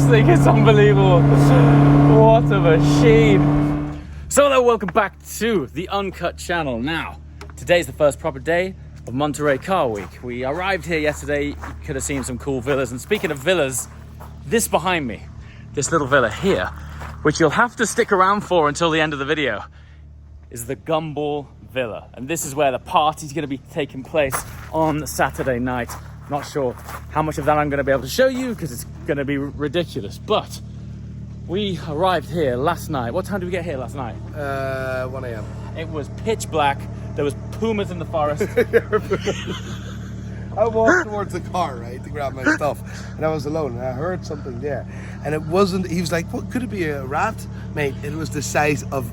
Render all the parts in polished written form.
thing is unbelievable. What a machine. So hello, welcome back to the Uncut channel. Now, today's the first proper day of Monterey Car Week. We arrived here yesterday. You could have seen some cool villas. And speaking of villas, this behind me, this little villa here, which you'll have to stick around for until the end of the video, is the Gumball Villa. And this is where the party's going to be taking place on Saturday night. Not sure how much of that I'm going to be able to show you because it's going to be ridiculous. But we arrived here last night. What time did we get here last night? 1 a.m. It was pitch black. There was pumas in the forest. I walked towards the car, right, to grab my stuff, and I was alone, and I heard something there, and it wasn't. He was like, "What could it be? A rat, mate?" It was the size of.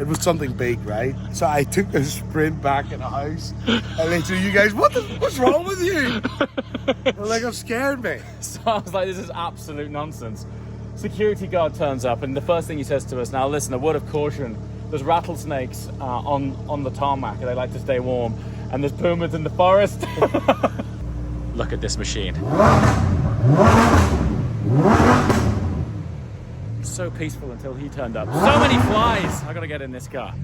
It was something big, right? So I took a sprint back in the house, and literally, you guys, what's wrong with you? I'm like, I'm scared, mate. So I was like, this is absolute nonsense. Security guard turns up, and the first thing he says to us, now listen, a word of caution, there's rattlesnakes on the tarmac, and they like to stay warm, and there's pumas in the forest. Look at this machine. So peaceful until he turned up. So many flies! I gotta get in this car.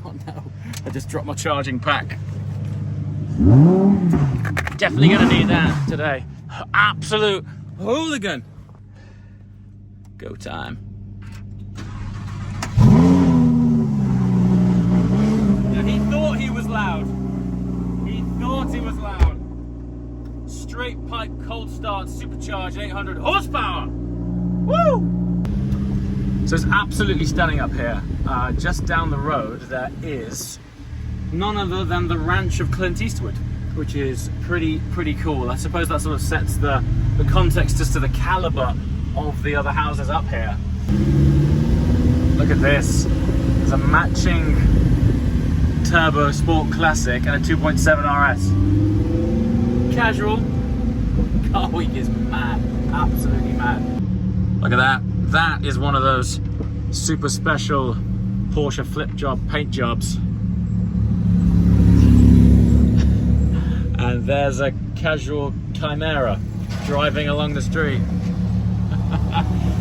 Oh no, I just dropped my charging pack. Definitely gonna need that today. Absolute hooligan. Go time. Now he thought he was loud. He was loud. Straight pipe, cold start, supercharged, 800 horsepower. Woo! So it's absolutely stunning up here. Just down the road, there is none other than the ranch of Clint Eastwood, which is pretty cool. I suppose that sort of sets the context as to the caliber of the other houses up here. Look at this. There's a matching Turbo Sport Classic and a 2.7 RS. Casual. Car Week is mad. Absolutely mad. Look at that. That is one of those super special Porsche flip job paint jobs. And there's a casual Chimera driving along the street.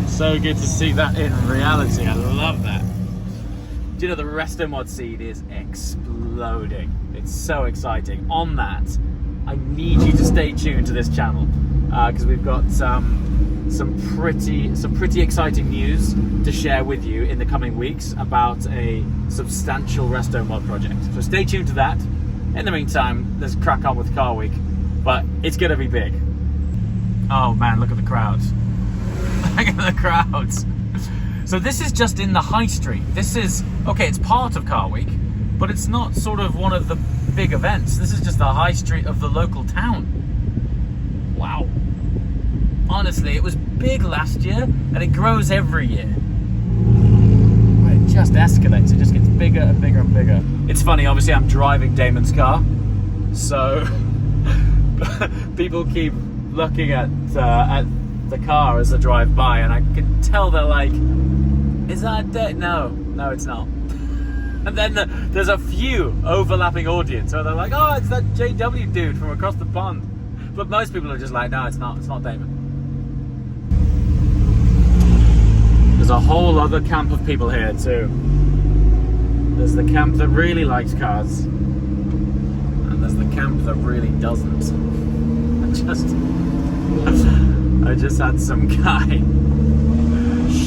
So good to see that in reality. I love that. Do you know the resto mod seed is exploding? It's so exciting. On that, I need you to stay tuned to this channel because we've got some pretty exciting news to share with you in the coming weeks about a substantial resto mod project. So stay tuned to that. In the meantime, let's crack on with Car Week, but it's gonna be big. Oh man, look at the crowds. Look at the crowds. So this is just in the high street. This is, okay, it's part of Car Week, but it's not sort of one of the big events. This is just the high street of the local town. Wow. Honestly, it was big last year, and it grows every year. It just escalates. It just gets bigger and bigger and bigger. It's funny, obviously I'm driving Damon's car, so people keep looking at the car as I drive by, and I can tell they're like, is that no it's not. And then there's a few overlapping audience where they're like, oh, it's that JW dude from across the pond. But most people are just like, no, it's not Damon. There's a whole other camp of people here too. There's the camp that really likes cars, and there's the camp that really doesn't. I just had some guy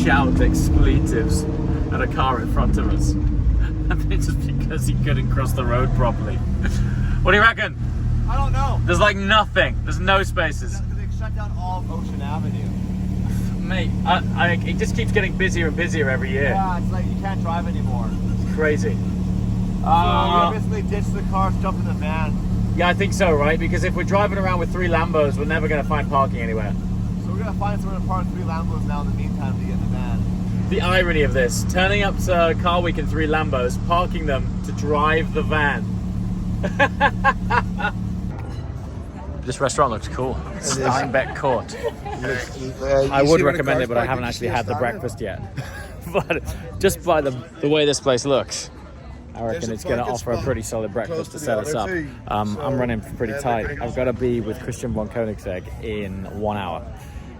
shout expletives at a car in front of us. And it's just because he couldn't cross the road properly. What do you reckon? I don't know. There's like nothing. There's no spaces. They shut down all of Ocean Avenue. Mate, it just keeps getting busier and busier every year. Yeah, it's like you can't drive anymore. It's crazy. So we basically ditch the cars, jump in the van. Yeah, I think so, right? Because if we're driving around with 3 Lambos, we're never going to find parking anywhere. So we're going to find somewhere to park 3 Lambos now in the meantime to get in the van. The irony of this, turning up to Car Week in 3 Lambos, parking them to drive the van. This restaurant looks cool. Steinbeck Court. I would recommend it, but I haven't actually had the breakfast yet. But just by the way this place looks, I reckon There's a it's going to parking offer a spot pretty solid breakfast to close to set the us up. other two. I'm running pretty they're tight. pretty I've got to be with Christian von Koenigsegg in 1 hour.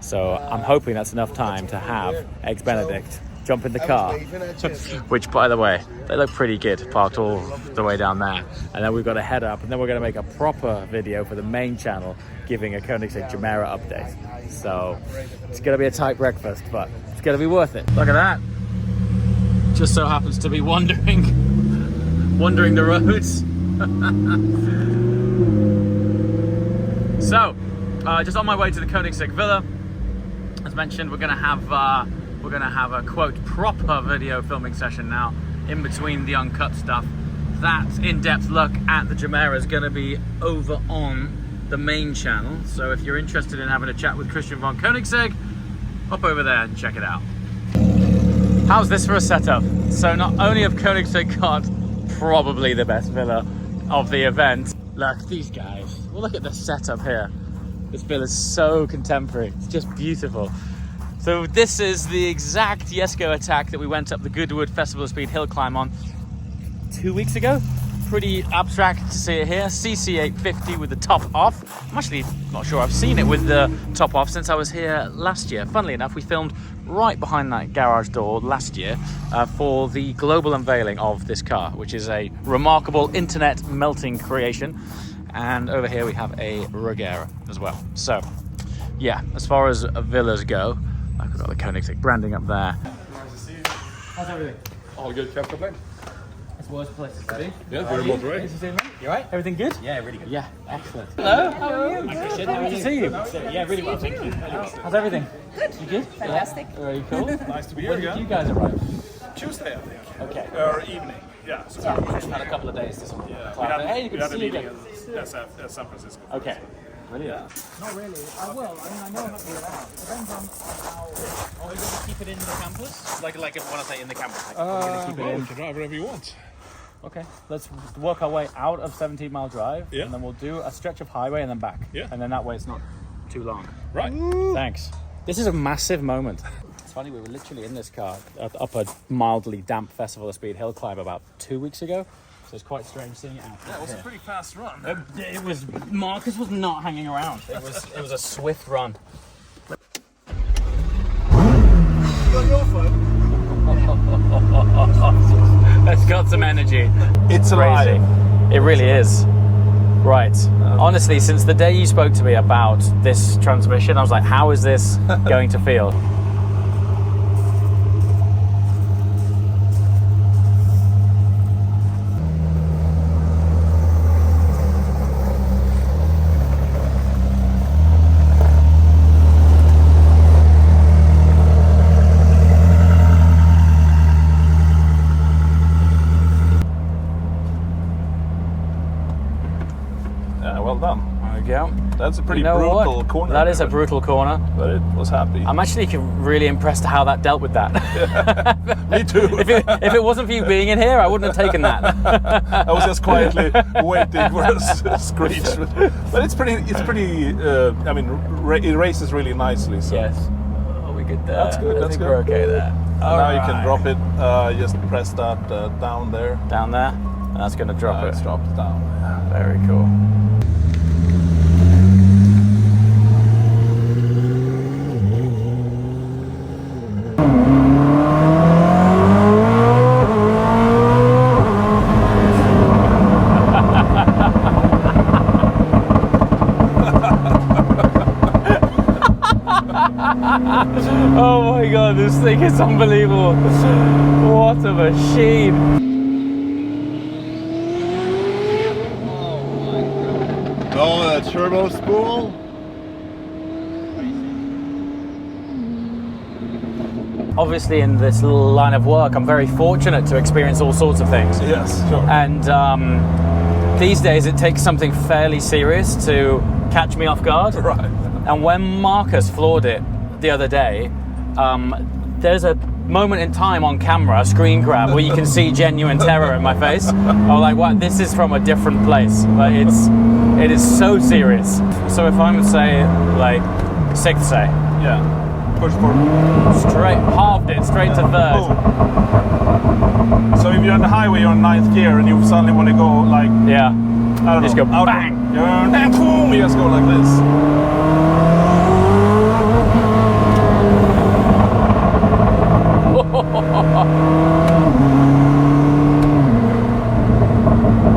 So I'm hoping that's enough time to have Eggs Benedict jump in the car. Which, by the way, they look pretty good, parked all the way down there. And then we've got to head up, and then we're going to make a proper video for the main channel giving a Koenigsegg Jumeirah update. So it's going to be a tight breakfast, but it's going to be worth it. Look at that. Just so happens to be wandering the roads. So, just on my way to the Koenigsegg Villa. As mentioned, we're gonna have a quote proper video filming session now in between the uncut stuff. That in-depth look at the Jumeirah is gonna be over on the main channel. So if you're interested in having a chat with Christian von Koenigsegg, hop over there and check it out. How's this for a setup? So not only have Koenigsegg got probably the best villa of the event. Look, these guys. Well, look at the setup here. This villa is so contemporary. It's just beautiful. So this is the exact Jesko attack that we went up the Goodwood Festival of Speed hill climb on 2 weeks ago. Pretty abstract to see it here. CC850 with the top off. I'm actually not sure I've seen it with the top off since I was here last year. Funnily enough, we filmed right behind that garage door last year for the global unveiling of this car, which is a remarkable internet melting creation. And over here we have a Regera as well. So yeah, as far as villas go, I've got the Koenigsegg branding up there. Nice to see you. How's everything? All good, can't complain. It's worse places to be. Yeah, we're in Monterey. Nice to see you, mate. You alright? Everything good? Yeah, really good. Yeah, excellent. Hello, how are you? I'm Christian. Good to see you. Yeah, really well, thank you. How's everything? Good. You good? Fantastic. Yeah. Very cool. Nice to be here When did again. you guys arrive? Tuesday, I think. Okay. Or evening. Yeah. So We've had a couple of days to sort of hey, good to see you again. at San Francisco. Okay. Brilliant. Not really. I will. I mean, I know I'm not going to around. Depends on how. Are we going to keep it in the campus? Like when I say in the campus. Like, we're going to keep it You in. can drive wherever you want. Okay. Let's work our way out of 17 Mile Drive, Yeah. and then we'll do a stretch of highway and then back. Yeah. And then that way it's not too long. Right. Thanks. This is a massive moment. It's funny, we were literally in this car up a mildly damp Festival of Speed hill climb about 2 weeks ago. So it's quite strange seeing it out That was a here. pretty fast run. It was, Marcus was not hanging around. It was a swift run. It's got some energy. It's Crazy. It really is. Right. Honestly, since the day you spoke to me about this transmission, I was like, how is this going to feel? Well done. There we go. That's a pretty You know brutal what? corner. That is a brutal corner. But it was happy. I'm actually really impressed how that dealt with that. Me too. If it wasn't for you being in here, I wouldn't have taken that. I was just quietly waiting for a screech. But it's pretty. I mean, it races really nicely. So. Yes. Oh, we good there. That's good, I that's think good. we're okay there. Now you can drop it. Just press that down there. Down there. And that's going to drop it. It's dropped down. Very cool. Oh my god, this thing is unbelievable. What a machine. Oh, the turbo spool. Obviously, in this line of work, I'm very fortunate to experience all sorts of things. Yes, sure. And these days, it takes something fairly serious to catch me off guard. Right. And when Marcus floored it the other day, there's a moment in time on camera, a screen grab, where you can see genuine terror in my face. I was like, "What? This is from a different place." Like, it is so serious. So if I'm say like sixth say, Yeah. push for Straight, halved it, straight to third. boom. So if you're on the highway, you're on 9th gear, and you suddenly want to go like Yeah. I don't Just know, go out bang. and boom, you just go like this.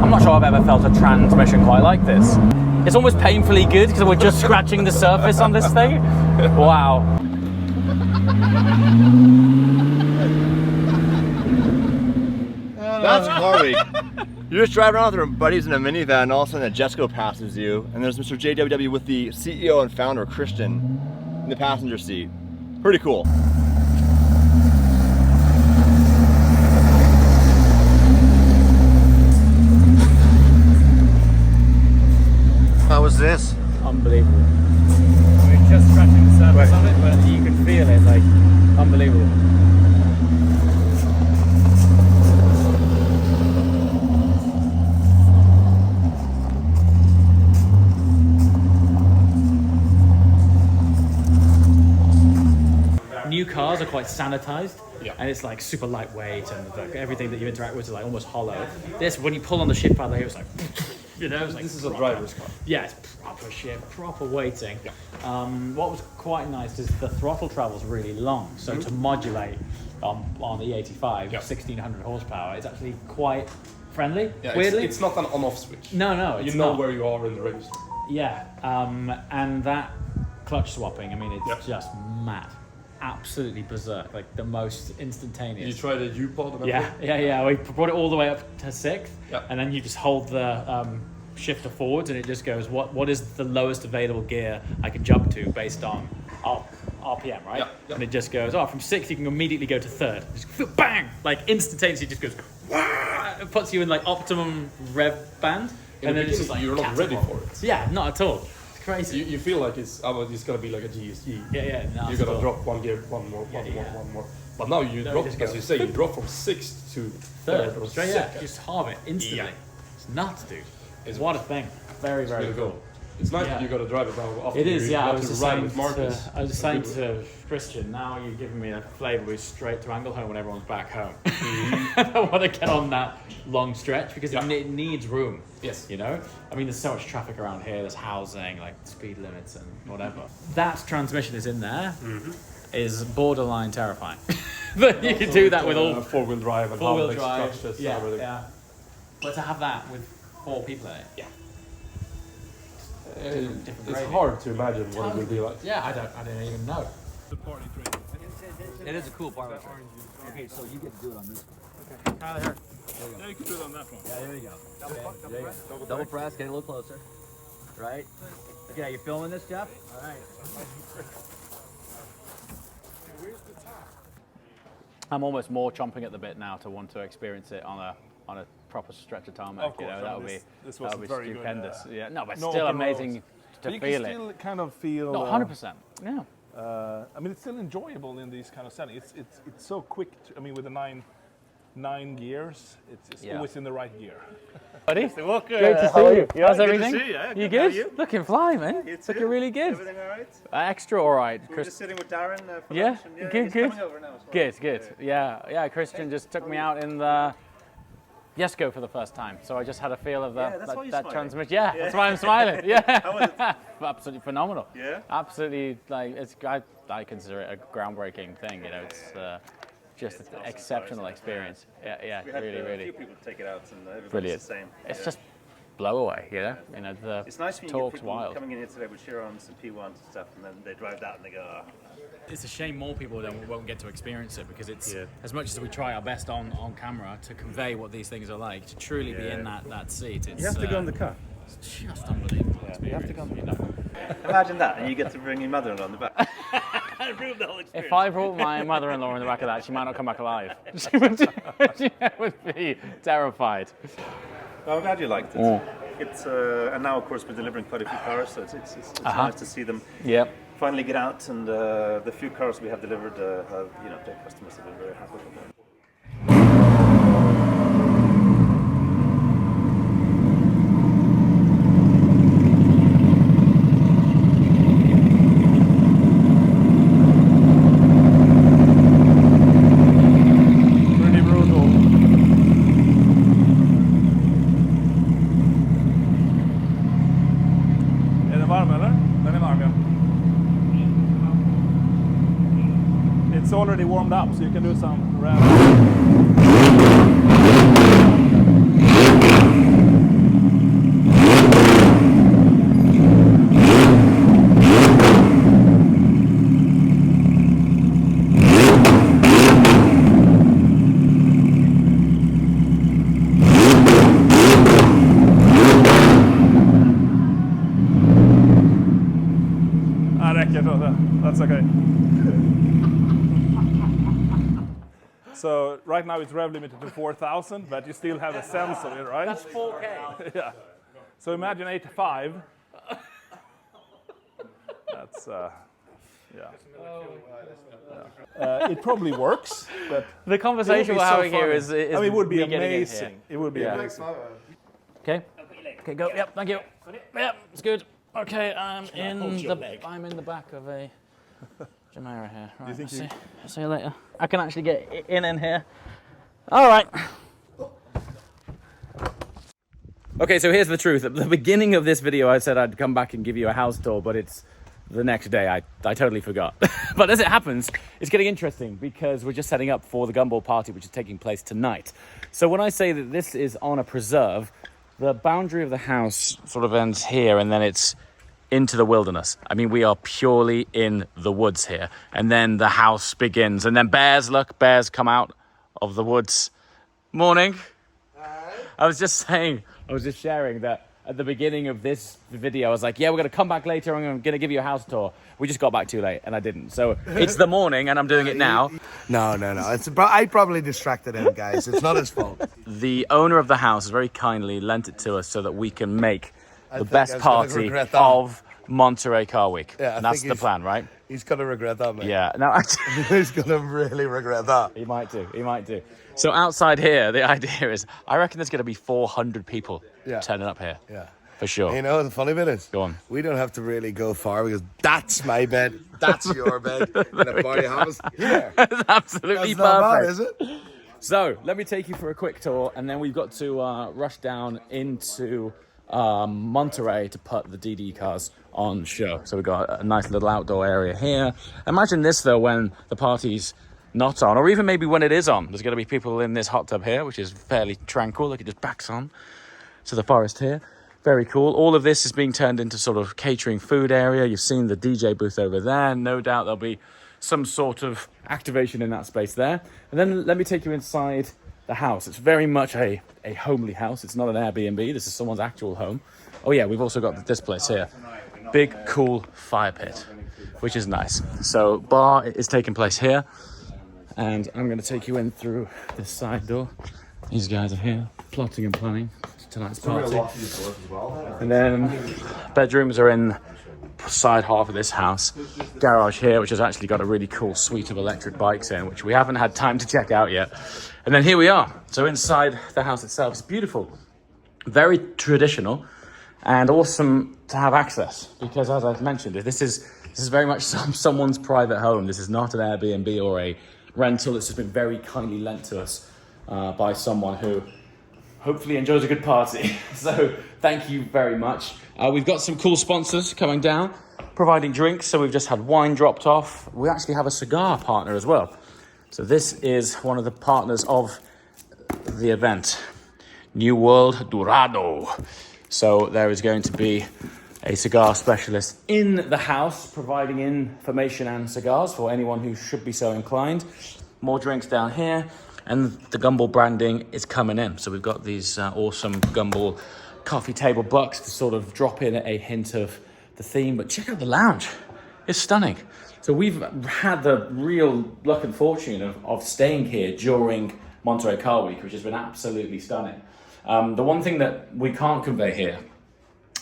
I'm not sure I've ever felt a transmission quite like this. It's almost painfully good because we're just scratching the surface on this thing. Wow. That's car week. You're just driving around with your buddies in a minivan, and all of a sudden a Jesko passes you, and there's Mr. JWW with the CEO and founder, Christian, in the passenger seat. Pretty cool. How was this? Unbelievable. We're just scratching the surface of it, but you can feel it, like, unbelievable. New cars are quite sanitized, and it's like super lightweight, and like everything that you interact with is like almost hollow. This, when you pull on the shift pad, it's like, you know, it's like This is a driver's car. yeah, it's proper shit, proper weighting. What was quite nice is the throttle travel's really long, so to modulate on the E85, 1600 horsepower, it's actually quite friendly. Yeah, weirdly, it's not an on-off switch. no, it's You know not. where you are in the register. Yeah, and that clutch swapping, I mean, it's just mad. Absolutely berserk, like the most instantaneous. You try the U-pod? Yeah. We brought it all the way up to 6th, Yeah. and then you just hold the shifter forwards, and it just goes, what is the lowest available gear I can jump to based on RPM, right? Yeah. And it just goes, from 6th you can immediately go to 3rd. Just bang! Like instantaneously, it just goes, wah! It puts you in like optimum rev band, In and the then it's just like beginning, you're not ready catapult. for it. Yeah, not at all. It's crazy. You feel like it's gonna be like a GSG. Yeah. No, You it's gotta cool. drop one gear, one more. But now you No, drop, just as go. you say, you drop from 6th to 3rd or Straight, 2nd. just halve it instantly. Yeah. It's nuts, dude. It's What a thing. Very, very really cool. cool. It's nice that Yeah. you gotta drive it now. After It is, you yeah. I got was to just ride saying with Marcus. to Christian, now you're giving me a flavour with straight to Anglehome when everyone's back home. I don't want to get on that long stretch because it needs room. Yes. You know? I mean, there's so much traffic around here, there's housing, like speed limits and whatever. That transmission is in there is borderline terrifying. That you can do that with all four-wheel drive and four-wheel half-deck drive. structures and everything. Yeah. But to have that with 4 people in it. Yeah. Different It's grading. hard to imagine what it will be like. Yeah, I don't even know. It is a cool bar. Okay, so you get to do it on this one. Tyler, Yeah, you can do it on that one. Yeah, there you go. Okay, there you go. Double press, get a little closer. Right? Okay, you filming this, Jeff? All right. I'm almost more chomping at the bit now to want to experience it on a proper stretch of tarmac. Of course, that would be this was very good, stupendous. Yeah, no, but no still open amazing roads. to But you feel can it. still kind of feel. No, 100%. Yeah. I mean, it's still enjoyable in these kind of settings. It's so quick. I mean, with the nine gears, it's always in the right gear. Buddy, Well, good. great to see you. How's everything? to see you. Yeah, You good. How are good? you? Looking fly, man. You too? Looking really good. Everything all right? Extra all right. We were just sitting with Darren for Yeah, lunch. And, good, he's good. coming over now as well. Good. Yeah. Christian just took me out in the Jesko for the first time, so I just had a feel of Yeah, that's why you're that smiling. transmission. Yeah, that's why I'm smiling. Yeah. How was it? Absolutely phenomenal. Yeah? Absolutely, like I consider it a groundbreaking thing. You know, it's just an exceptional experience. Yeah, We had really, a really few people take it out, and everybody's brilliant. the same. It's Yeah. just blow away. You know the It's nice when you get talk's people wild. coming in here today with Chirons and P1s and stuff, and then they drive that and they go, oh. It's a shame more people won't get to experience it because it's Yeah. as much as we try our best on camera to convey what these things are like, to truly be in that seat. It's, You have to go on the car. It's just unbelievable. You have to go. You know. Imagine that, and you get to bring your mother-in-law on the back. Ruin the whole experience. If I brought my mother-in-law in the back of that, she might not come back alive. She would be terrified. Well, I'm glad you liked it. Mm. It's and now of course we're delivering quite a few cars, so it's nice to see them Yep. finally get out, and the few cars we have delivered have, the customers have been very happy with them. already warmed up, so you can do some rally. That's okay. So right now it's rev limited to 4,000, but you still have a sense of it, right? That's 4K. Yeah. So imagine 85. That's yeah. It probably works, but The conversation we're having here is I mean, it would be me getting in here. amazing. It would be amazing. Okay. Okay, go. Yep, thank you. Yep, it's good. Okay, I'm in the back of a Jumeirah here. Right, see you later. I can actually get in here. All right. Okay, so here's the truth. At the beginning of this video, I said I'd come back and give you a house tour, but it's the next day. I totally forgot. But as it happens, it's getting interesting because we're just setting up for the gumball party, which is taking place tonight. So when I say that this is on a preserve, the boundary of the house sort of ends here, and then it's into the wilderness. I mean, we are purely in the woods here. And then the house begins. And then bears come out of the woods. Morning. Hi. I was just sharing that at the beginning of this video, I was like, yeah, we're going to come back later. I'm going to give you a house tour. We just got back too late, and I didn't. So it's the morning, and I'm doing it now. No. I probably distracted him, guys. It's not his fault. The owner of the house very kindly lent it to us so that we can make the best party of Monterey Car Week. Yeah, and that's the plan, right? He's going to regret that, mate. Yeah. No, he's going to really regret that. He might do. So outside here, the idea is, I reckon there's going to be 400 people turning up here. Yeah. For sure. You know, the funny bit is, go on. We don't have to really go far because that's my bed, that's your bed, and the party house here. That's absolutely that's not perfect. bad, is it? So let me take you for a quick tour, and then we've got to rush down into Monterey to put the DD cars on show. So we've got a nice little outdoor area here. Imagine this though when the party's not on, or even maybe when it is on. There's going to be people in this hot tub here, which is fairly tranquil. Look, it just backs on to the forest here. Very cool. All of this is being turned into sort of catering food area. You've seen the DJ booth over there. No doubt there'll be some sort of activation in that space there. And then let me take you inside the house. It's very much a homely house. It's not an Airbnb. This is someone's actual home. Oh yeah, we've also got this place here. Big, cool fire pit, which is nice. So bar is taking place here. And I'm going to take you in through this side door. These guys are here, plotting and planning tonight's party. And then bedrooms are in the side half of this house. Garage here, which has actually got a really cool suite of electric bikes in, which we haven't had time to check out yet. And then here we are. So inside the house itself is beautiful, very traditional, and awesome to have access. Because as I've mentioned, this is very much someone's private home. This is not an Airbnb or a rental. This has been very kindly lent to us by someone who hopefully enjoys a good party. So thank you very much. We've got some cool sponsors coming down, providing drinks. So we've just had wine dropped off. We actually have a cigar partner as well. So this is one of the partners of the event, New World Dorado. So there is going to be a cigar specialist in the house providing information and cigars for anyone who should be so inclined. More drinks down here, and the Gumball branding is coming in. So we've got these awesome Gumball coffee table bucks to sort of drop in a hint of the theme. But check out the lounge. It's stunning. So we've had the real luck and fortune of staying here during Monterey Car Week, which has been absolutely stunning. The one thing that we can't convey here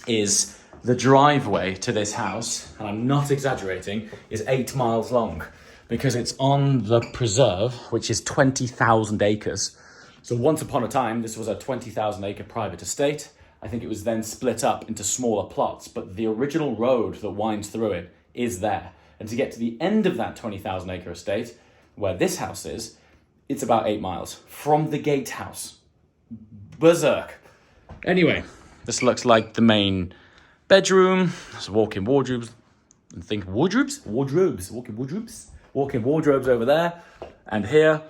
is the driveway to this house, and I'm not exaggerating, is 8 miles long because it's on the preserve, which is 20,000 acres. So once upon a time, this was a 20,000 acre private estate. I think it was then split up into smaller plots, but the original road that winds through it is there. And to get to the end of that 20,000 acre estate, where this house is, it's about 8 miles from the gatehouse. Berserk. Anyway, this looks like the main bedroom. There's walk-in wardrobes. And think wardrobes? Walk-in wardrobes. walk-in wardrobes over there and here.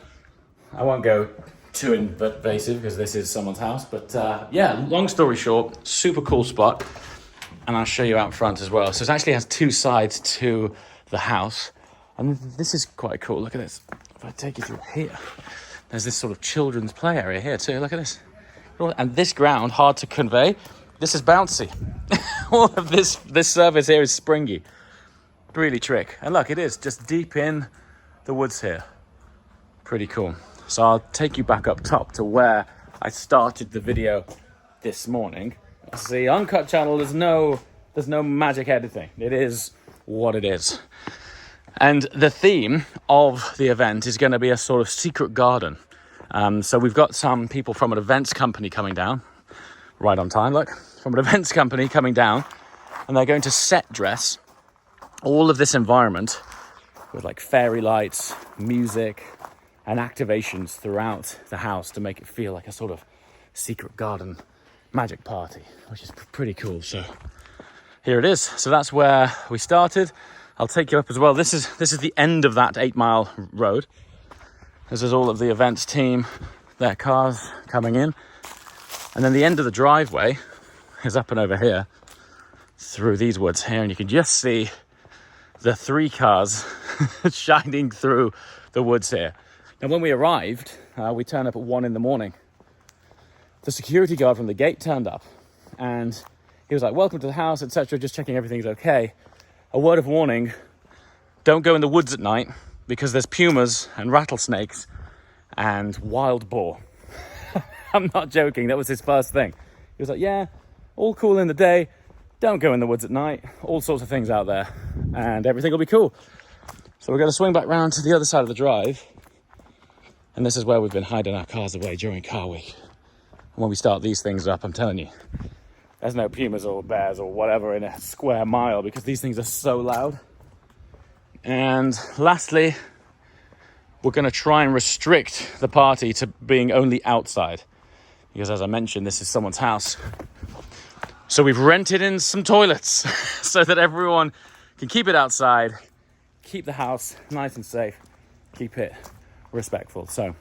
I won't go too invasive because this is someone's house, but yeah, long story short, super cool spot. And I'll show you out front as well. So it actually has two sides to the house. And this is quite cool. Look at this. If I take you through here, there's this sort of children's play area here too. Look at this. And this ground, hard to convey, this is bouncy. All of this surface here is springy. Really trick. And look, it is just deep in the woods here. Pretty cool. So I'll take you back up top to where I started the video this morning. It's the Uncut channel. There's no magic editing. It is what it is. And the theme of the event is going to be a sort of secret garden. So we've got some people from an events company coming down. Right on time, look. From an events company coming down. And they're going to set dress all of this environment with like fairy lights, music, and activations throughout the house to make it feel like a sort of secret garden magic party, which is pretty cool. So here it is. So that's where we started. I'll take you up as well. This is the end of that 8-mile road. This is all of the events team, their cars coming in. And then the end of the driveway is up and over here through these woods here. And you can just see the 3 cars shining through the woods here. Now, when we arrived, we turned up at 1 a.m. The security guard from the gate turned up and he was like, welcome to the house, etc. Just checking everything's okay. A word of warning, don't go in the woods at night because there's pumas and rattlesnakes and wild boar. I'm not joking, that was his first thing. He was like, yeah, all cool in the day, don't go in the woods at night, all sorts of things out there, and everything will be cool. So we're going to swing back round to the other side of the drive, and this is where we've been hiding our cars away during car week. And when we start these things up, I'm telling you, there's no pumas or bears or whatever in a square mile because these things are so loud. And lastly, we're going to try and restrict the party to being only outside. Because as I mentioned, this is someone's house. So we've rented in some toilets so that everyone can keep it outside, keep the house nice and safe, keep it respectful. So,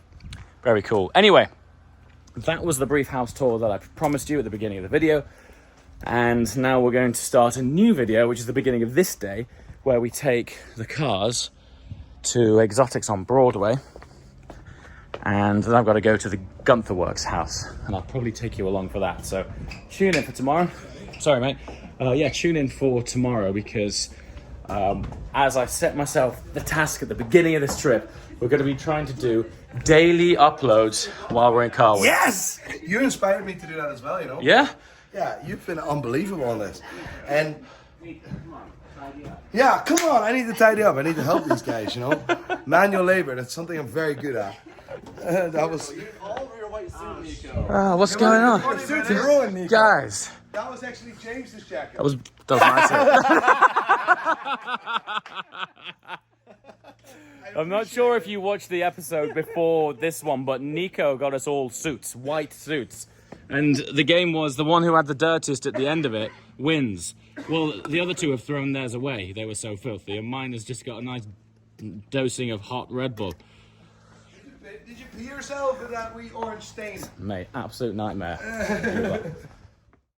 very cool. Anyway, that was the brief house tour that I promised you at the beginning of the video. And now we're going to start a new video, which is the beginning of this day, where we take the cars to Exotics on Broadway. And then I've got to go to the Gunther Works house. And I'll probably take you along for that. So tune in for tomorrow. Sorry, mate. Yeah, tune in for tomorrow because as I set myself the task at the beginning of this trip, we're going to be trying to do daily uploads while we're in car week. Yes! You inspired me to do that as well, you know? Yeah? Yeah, you've been unbelievable on this. And yeah, come on, I need to tidy up. I need to help these guys, you know? Manual labor, that's something I'm very good at. That was... What's going on? Guys. That was actually James's jacket. That was nice. I'm not sure if you watched the episode before this one, but Nico got us all suits, white suits. And the game was the one who had the dirtiest at the end of it wins. Well, the other two have thrown theirs away. They were so filthy. And mine has just got a nice dosing of hot Red Bull. Did you pee yourself with that wee orange stain? Mate, absolute nightmare.